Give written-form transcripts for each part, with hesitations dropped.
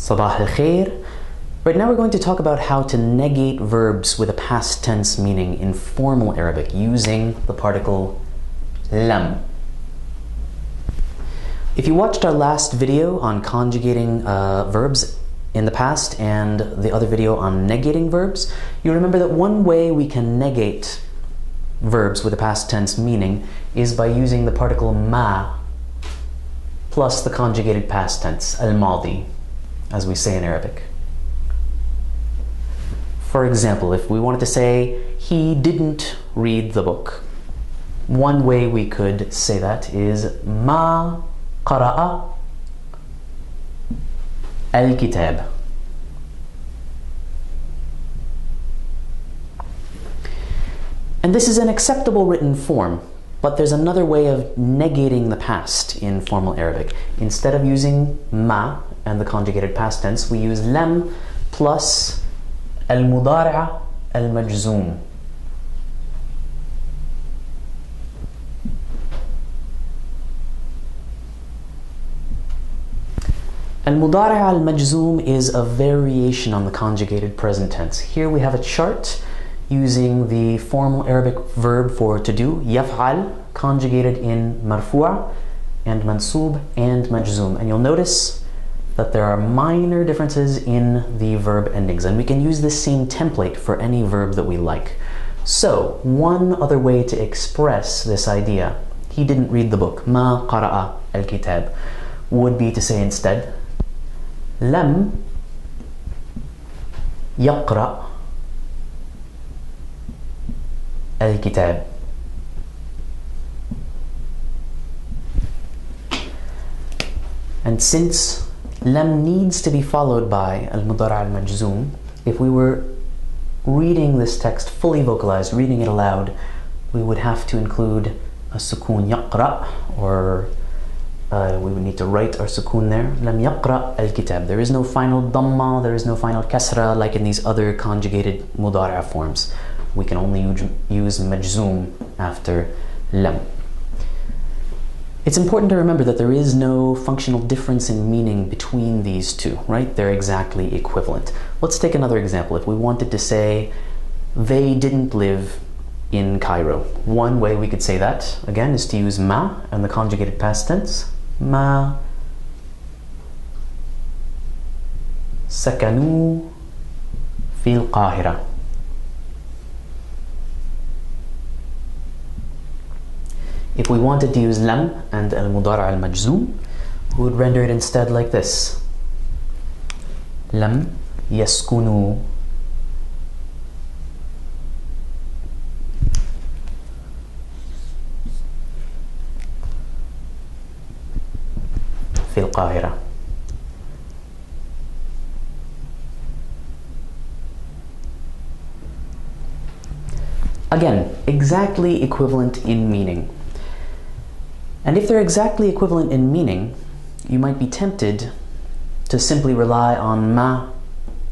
Sabah al-khair. Right now we're going to talk about how to negate verbs with a past tense meaning in formal Arabic using the particle lam. If you watched our last video on conjugating verbs in the past and the other video on negating verbs, you remember that one way we can negate verbs with a past tense meaning is by using the particle ma plus the conjugated past tense, al-madi, as we say in Arabic. For example, if we wanted to say, he didn't read the book, one way we could say that is ma qara'a al-kitab. And this is an acceptable written form, but there's another way of negating the past in formal Arabic. Instead of using ma and the conjugated past tense, we use lam plus al-mudari'a al-majzoom. Al-mudari'a al-majzoom is a variation on the conjugated present tense. Here we have a chart using the formal Arabic verb for to do, yaf'al, conjugated in marfu'a and mansub and majzoom. And you'll notice that there are minor differences in the verb endings, and we can use this same template for any verb that we like. So, one other way to express this idea, he didn't read the book, ma qara'a al-kitab, would be to say instead, lam yaqra' al-kitab. And since lam needs to be followed by al-mudari' al-majzoom, if we were reading this text fully vocalized, reading it aloud, we would have to include a sukoon yaqra', or we would need to write our sukoon there. Lam yaqra' al-kitab. There is no final dhamma, there is no final kasra like in these other conjugated mudari' forms. We can only use majzoom after lam. It's important to remember that there is no functional difference in meaning between these two, right? They're exactly equivalent. Let's take another example. If we wanted to say, they didn't live in Cairo. One way we could say that, again, is to use ma and the conjugated past tense. Ma sakanu fil Qahira. If we wanted to use lam and al-mudari' al-majzoom, we would render it instead like this. Lam yaskunu fil Qahira. Again, exactly equivalent in meaning. And if they're exactly equivalent in meaning, you might be tempted to simply rely on ma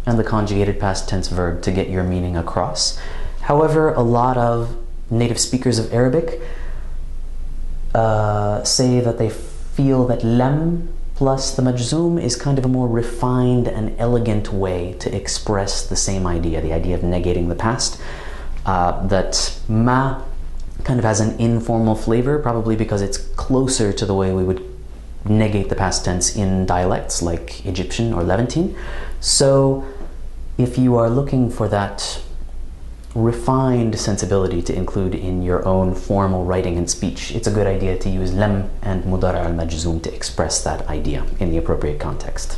and the conjugated past tense verb to get your meaning across. However, a lot of native speakers of Arabic say that they feel that lam plus the majzoom is kind of a more refined and elegant way to express the same idea, the idea of negating the past. That ma kind of has an informal flavor, probably because it's closer to the way we would negate the past tense in dialects like Egyptian or Levantine. So if you are looking for that refined sensibility to include in your own formal writing and speech, it's a good idea to use lam and mudari' al-majzoom to express that idea in the appropriate context.